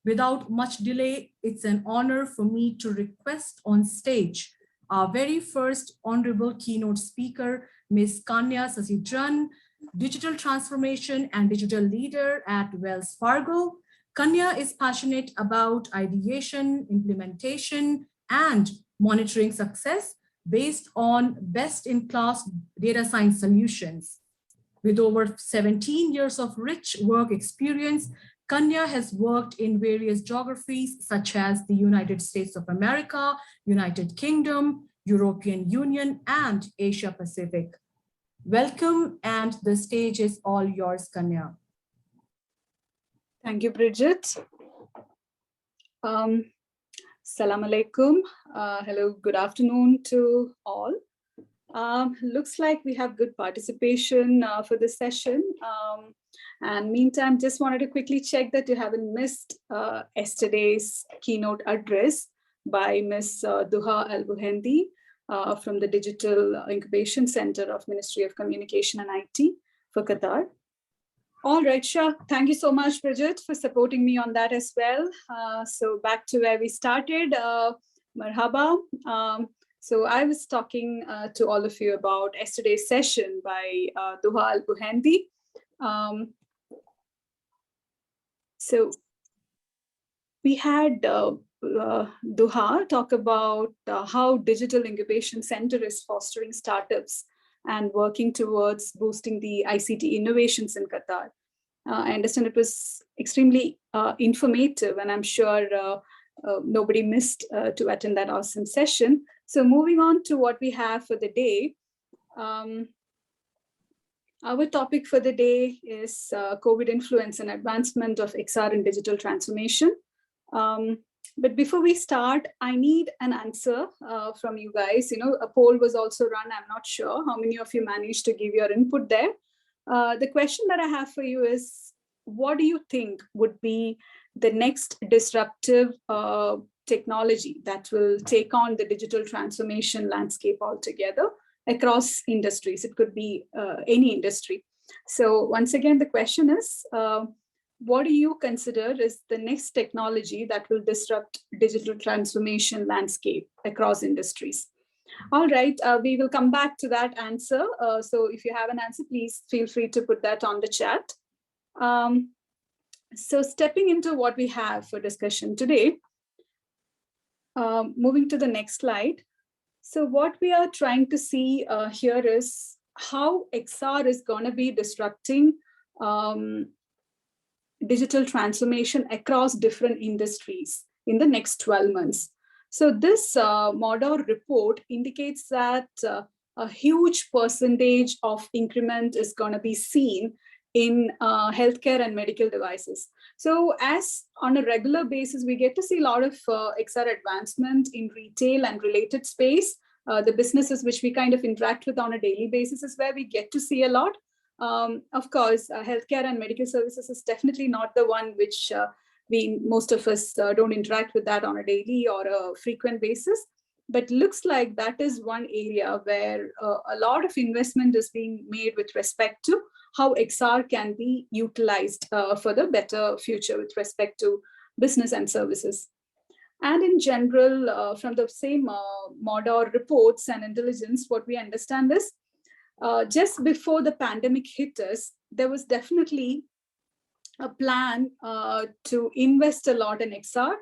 Without much delay, it's an honor for me to request on stage our very first honorable keynote speaker, Ms. Kanya Saseendran, digital transformation and digital leader at Wells Fargo. Kanya is passionate about ideation, implementation, and monitoring success based on best-in-class data science solutions. With over 17 years of rich work experience, Kanya has worked in various geographies such as the United States of America, United Kingdom, European Union, and Asia Pacific. Welcome, and the stage is all yours, Kanya. Thank you, Bridget. Salam alaikum. Hello, good afternoon to all. Looks like we have good participation for this session. And meantime, just wanted to quickly check that you haven't missed yesterday's keynote address by Ms. Duha Al-Buhendi from the Digital Incubation Center of Ministry of Communication and IT for Qatar. All right, Shah, thank you so much, Bridget, for supporting me on that as well. So back to where we started, marhaba. So I was talking to all of you about yesterday's session by Duha Al-Buhendi. So we had Duha talk about how Digital Incubation Center is fostering startups and working towards boosting the ICT innovations in Qatar. I understand it was extremely informative, and I'm sure nobody missed to attend that awesome session. So moving on to what we have for the day. Our topic for the day is COVID influence and advancement of XR in digital transformation. But before we start, I need an answer from you guys. You know, a poll was also run. I'm not sure how many of you managed to give your input there. The question that I have for you is, what do you think would be the next disruptive technology that will take on the digital transformation landscape altogether across industries? It could be any industry. So once again, the question is, what do you consider is the next technology that will disrupt digital transformation landscape across industries? All right, we will come back to that answer. So if you have an answer, please feel free to put that on the chat. So stepping into what we have for discussion today, moving to the next slide. So what we are trying to see here is how XR is going to be disrupting digital transformation across different industries in the next 12 months. So this Mordor report indicates that a huge percentage of increment is going to be seen in healthcare and medical devices. So as on a regular basis, we get to see a lot of XR advancement in retail and related space. The businesses which we kind of interact with on a daily basis is where we get to see a lot. Of course, healthcare and medical services is definitely not the one which most of us don't interact with that on a daily or a frequent basis. But looks like that is one area where a lot of investment is being made with respect to how XR can be utilized for the better future with respect to business and services. And in general, from the same Mordor reports and intelligence, what we understand is just before the pandemic hit us, there was definitely a plan to invest a lot in XR.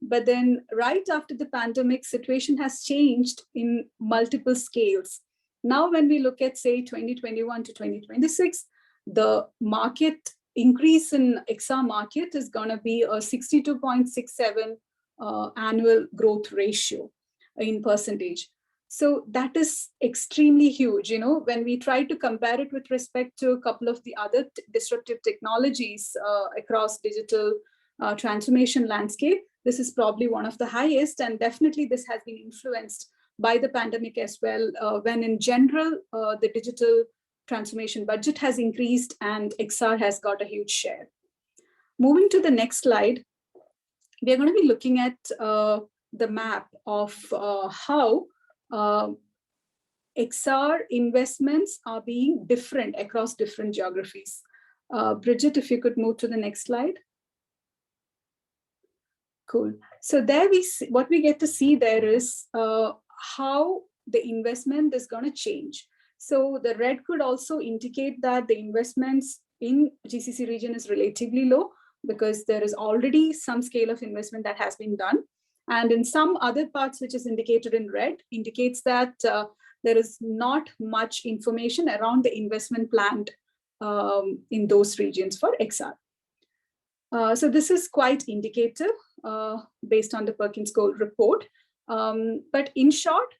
But then right after the pandemic, situation has changed in multiple scales. Now, when we look at, say, 2021 to 2026, the market increase in XR market is going to be a 62.67 annual growth ratio in percentage. So that is extremely huge. You know, when we try to compare it with respect to a couple of the other disruptive technologies across digital transformation landscape, this is probably one of the highest, and definitely this has been influenced by the pandemic as well, when in general, the digital transformation budget has increased and XR has got a huge share. Moving to the next slide, we're going to be looking at the map of how XR investments are being different across different geographies. Bridget, if you could move to the next slide. Cool. So there we see, what we get to see there is how the investment is going to change. So the red could also indicate that the investments in GCC region is relatively low because there is already some scale of investment that has been done. And in some other parts, which is indicated in red, indicates that there is not much information around the investment planned in those regions for XR. So this is quite indicative based on the Perkins Gold report. But in short,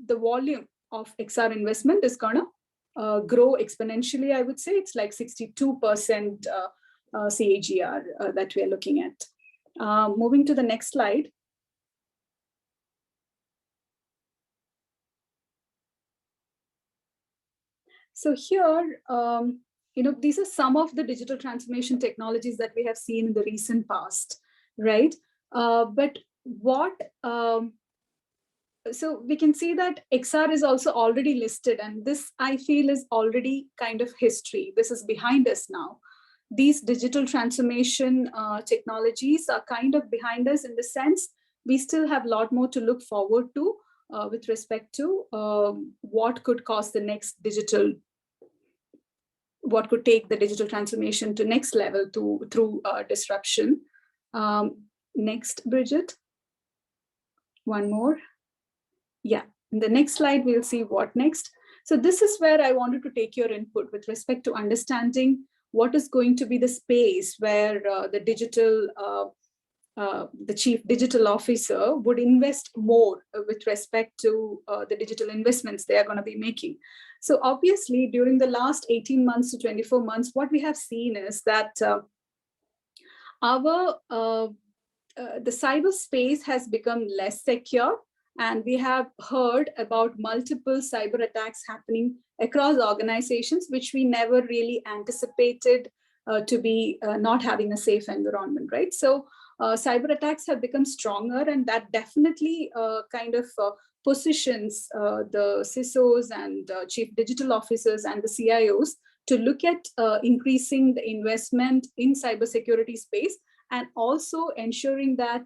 the volume of XR investment is going to grow exponentially, I would say. It's like 62% CAGR that we are looking at. Moving to the next slide. So here, these are some of the digital transformation technologies that we have seen in the recent past, right? But what, so we can see that XR is also already listed, and this I feel is already kind of history. This is behind us now. These digital transformation technologies are kind of behind us in the sense we still have a lot more to look forward to with respect to what could cause the next digital, what could take the digital transformation to next level through disruption. Next, Bridget. One more. Yeah, in the next slide, we'll see what next. So this is where I wanted to take your input with respect to understanding what is going to be the space where the chief digital officer would invest more with respect to the digital investments they are going to be making. So obviously, during the last 18 months to 24 months, what we have seen is that the cyberspace has become less secure, and we have heard about multiple cyber attacks happening across organizations, which we never really anticipated to be not having a safe environment, right? So cyber attacks have become stronger, and that definitely kind of positions the CISOs and chief digital officers and the CIOs to look at increasing the investment in cybersecurity space, and also ensuring that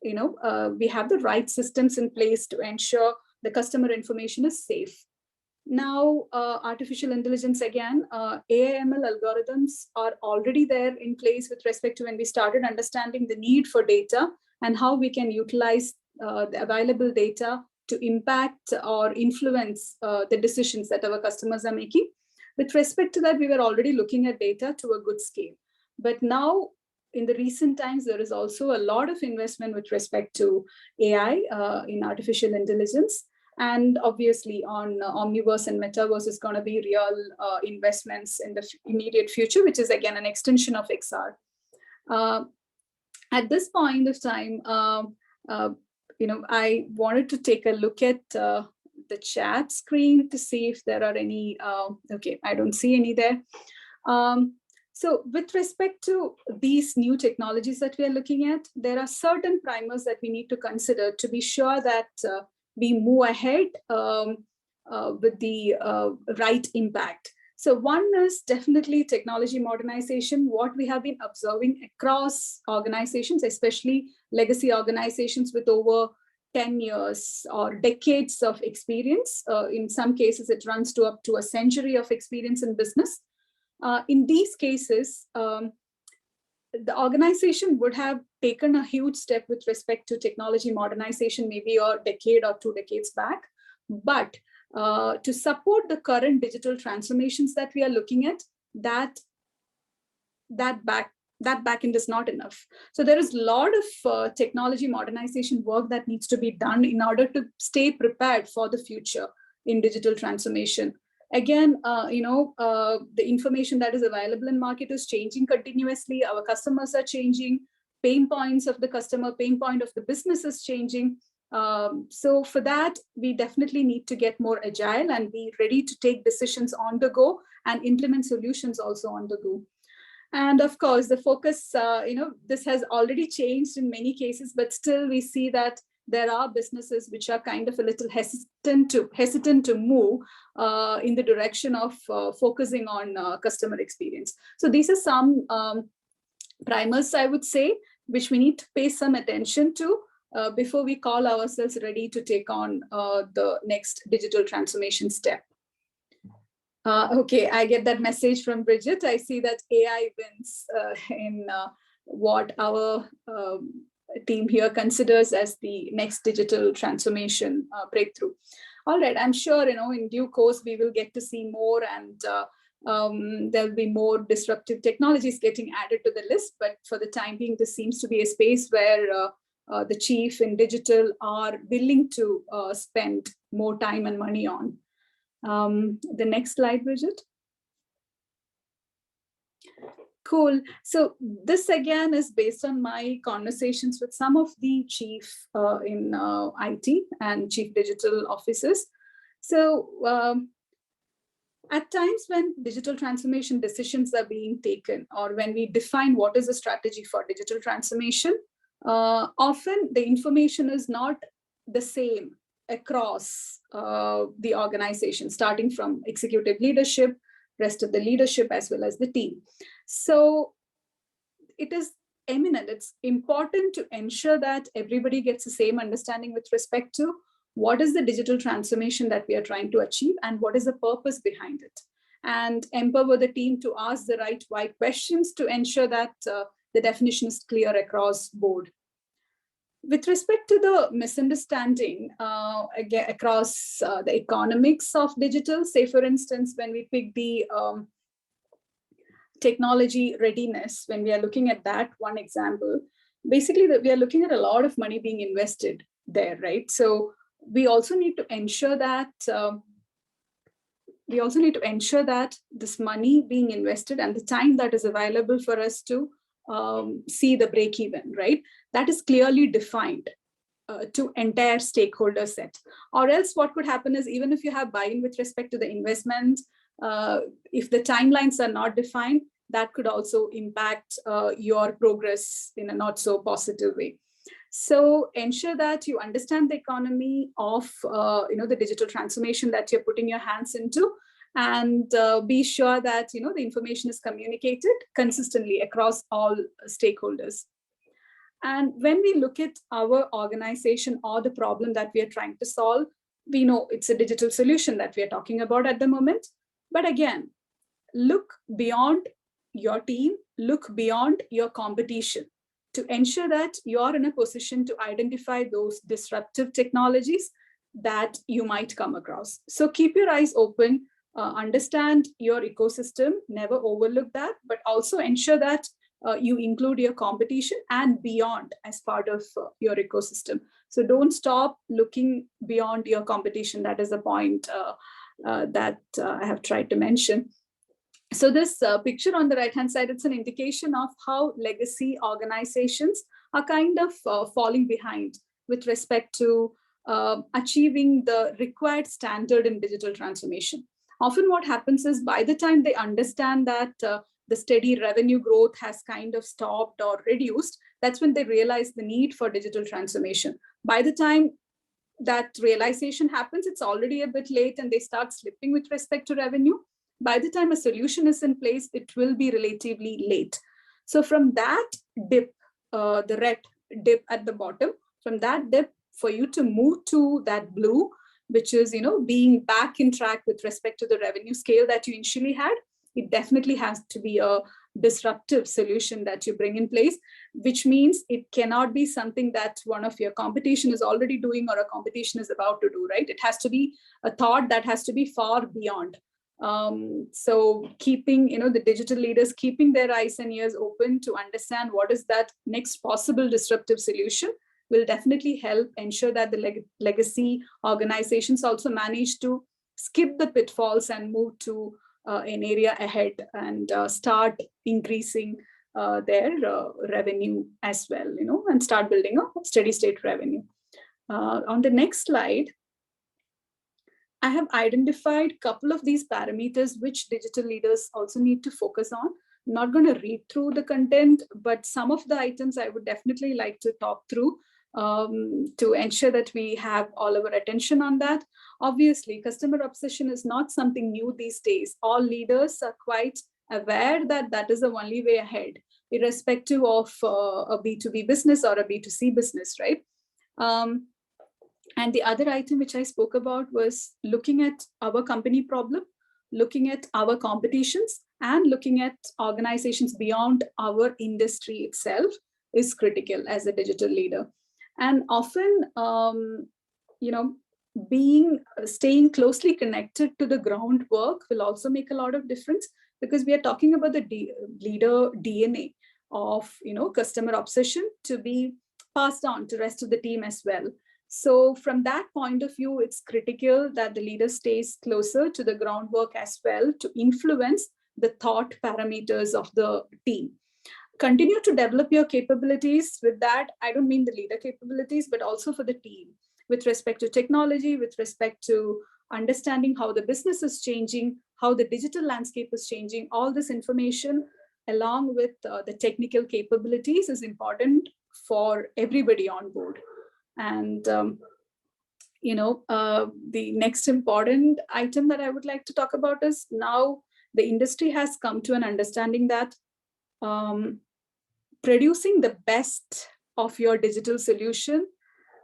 we have the right systems in place to ensure the customer information is safe. Now, artificial intelligence again, AI/ML algorithms are already there in place with respect to when we started understanding the need for data and how we can utilize the available data to impact or influence the decisions that our customers are making. With respect to that, we were already looking at data to a good scale. But now, in the recent times, there is also a lot of investment with respect to AI in artificial intelligence. And obviously on Omniverse and Metaverse is going to be real investments in the immediate future, which is again an extension of XR. At this point of time, I wanted to take a look at the chat screen to see if there are any, okay, I don't see any there. So with respect to these new technologies that we are looking at, there are certain primers that we need to consider to be sure that we move ahead with the right impact. So one is definitely technology modernization. What we have been observing across organizations, especially legacy organizations with over 10 years or decades of experience. In some cases, it runs to up to a century of experience in business. In these cases, the organization would have taken a huge step with respect to technology modernization, maybe a decade or 2 decades back. But to support the current digital transformations that we are looking at, that backend is not enough. So there is a lot of technology modernization work that needs to be done in order to stay prepared for the future in digital transformation. Again, the information that is available in market is changing continuously. Our customers are changing. Pain points of the customer, pain point of the business is changing. So for that, we definitely need to get more agile and be ready to take decisions on the go and implement solutions also on the go. And of course, the focus, this has already changed in many cases, but still we see that there are businesses which are kind of a little hesitant to move in the direction of focusing on customer experience. So these are some primers, I would say. which we need to pay some attention to before we call ourselves ready to take on the next digital transformation step. Okay, I get that message from Bridget. I see that AI wins in what our team here considers as the next digital transformation breakthrough. All right, I'm sure, in due course, we will get to see more, and there'll be more disruptive technologies getting added to the list. But for the time being, this seems to be a space where the chief in digital are willing to spend more time and money on. The next slide, Bridget. Cool. So this again is based on my conversations with some of the chief in IT and chief digital officers. So at times when digital transformation decisions are being taken, or when we define what is a strategy for digital transformation, often the information is not the same across the organization, starting from executive leadership, rest of the leadership, as well as the team. So it is eminent, it's important to ensure that everybody gets the same understanding with respect to what is the digital transformation that we are trying to achieve and what is the purpose behind it, and empower the team to ask the right why questions to ensure that the definition is clear across board. With respect to the misunderstanding again, across the economics of digital, say for instance, when we pick the technology readiness, when we are looking at that one example, basically we are looking at a lot of money being invested there, right? So we also need to ensure that this money being invested and the time that is available for us to see the break even, right? That is clearly defined to entire stakeholder set. Or else what could happen is, even if you have buy-in with respect to the investment, if the timelines are not defined, that could also impact your progress in a not so positive way. So ensure that you understand the economy of the digital transformation that you're putting your hands into, and be sure that the information is communicated consistently across all stakeholders. And when we look at our organization or the problem that we are trying to solve, we know it's a digital solution that we are talking about at the moment. But again, look beyond your team, look beyond your competition to ensure that you're in a position to identify those disruptive technologies that you might come across. So keep your eyes open, understand your ecosystem, never overlook that, but also ensure that you include your competition and beyond as part of your ecosystem. So don't stop looking beyond your competition. That is a point that I have tried to mention. So this picture on the right-hand side, it's an indication of how legacy organizations are kind of falling behind with respect to achieving the required standard in digital transformation. Often what happens is, by the time they understand that the steady revenue growth has kind of stopped or reduced, that's when they realize the need for digital transformation. By the time that realization happens, it's already a bit late and they start slipping with respect to revenue. By the time a solution is in place, it will be relatively late. So from that dip, the red dip at the bottom, from that dip, for you to move to that blue, which is being back in track with respect to the revenue scale that you initially had, it definitely has to be a disruptive solution that you bring in place, which means it cannot be something that one of your competition is already doing or a competition is about to do, right? It has to be a thought that has to be far beyond. So keeping, the digital leaders, keeping their eyes and ears open to understand what is that next possible disruptive solution will definitely help ensure that the legacy organizations also manage to skip the pitfalls and move to an area ahead and start increasing their revenue as well, and start building a steady state revenue. On the next slide, I have identified a couple of these parameters which digital leaders also need to focus on. I'm not going to read through the content, but some of the items I would definitely like to talk through to ensure that we have all our attention on that. Obviously, customer obsession is not something new these days. All leaders are quite aware that that is the only way ahead, irrespective of a B2B business or a B2C business, right? And the other item which I spoke about was looking at our company problem, looking at our competitions, and looking at organizations beyond our industry itself is critical as a digital leader. And often, staying closely connected to the groundwork will also make a lot of difference, because we are talking about the leader DNA of customer obsession to be passed on to the rest of the team as well. So from that point of view, it's critical that the leader stays closer to the groundwork as well to influence the thought parameters of the team. Continue to develop your capabilities. With that, I don't mean the leader capabilities, but also for the team with respect to technology, with respect to understanding how the business is changing, how the digital landscape is changing. All this information, along with the technical capabilities, is important for everybody on board. And the next important item that I would like to talk about is, now the industry has come to an understanding that producing the best of your digital solution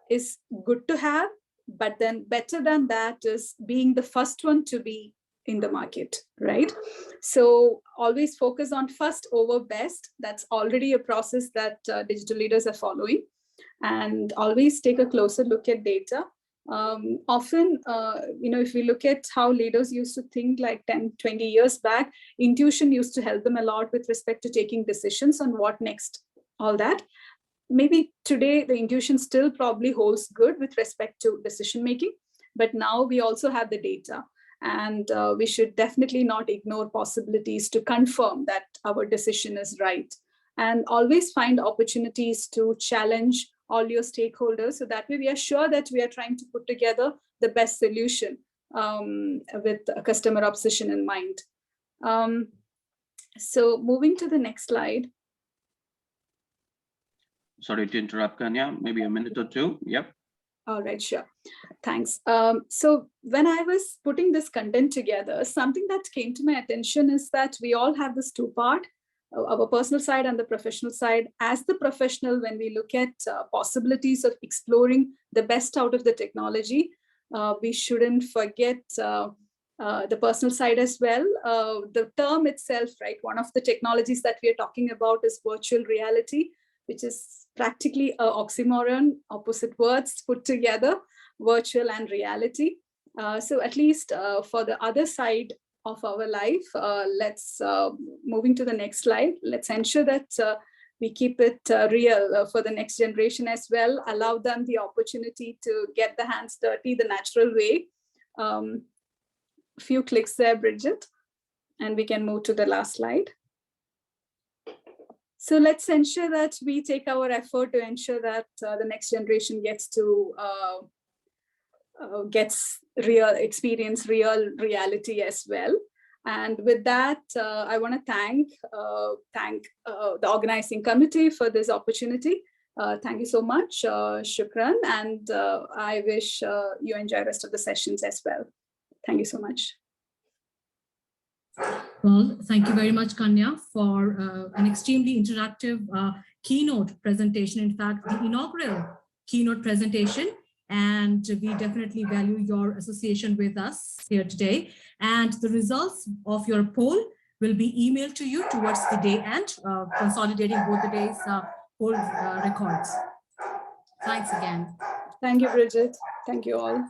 is good to have, but then better than that is being the first one to be in the market, right? So always focus on first over best. That's already a process that digital leaders are following. And always take a closer look at data. Often, if we look at how leaders used to think like 10, 20 years back, intuition used to help them a lot with respect to taking decisions on what next, all that. Maybe today the intuition still probably holds good with respect to decision making, but now we also have the data, and we should definitely not ignore possibilities to confirm that our decision is right, and always find opportunities to challenge all your stakeholders, so that way we are sure that we are trying to put together the best solution with a customer obsession in mind. So moving to the next slide. Sorry to interrupt, Kanya, maybe a minute or two. Yep. All right, sure. Thanks. So when I was putting this content together, something that came to my attention is that we all have this two-part, our personal side and the professional side. As the professional, when we look at possibilities of exploring the best out of the technology, we shouldn't forget the personal side as well. The term itself, right? One of the technologies that we are talking about is virtual reality, which is practically an oxymoron, opposite words put together, virtual and reality. So at least for the other side of our life, let's, moving to the next slide, let's ensure that we keep it real for the next generation as well, allow them the opportunity to get the hands dirty the natural way. Few clicks there, Bridget, and we can move to the last slide. So let's ensure that we take our effort to ensure that the next generation gets to experience real reality as well. And with that, I want to thank the organizing committee for this opportunity. Thank you so much, Shukran, and I wish you enjoy the rest of the sessions as well. Thank you so much. Well, thank you very much, Kanya, for an extremely interactive keynote presentation. In fact, the inaugural keynote presentation, and we definitely value your association with us here today. And the results of your poll will be emailed to you towards the day end, consolidating both the days' poll records. Thanks again. Thank you, Bridget. Thank you all.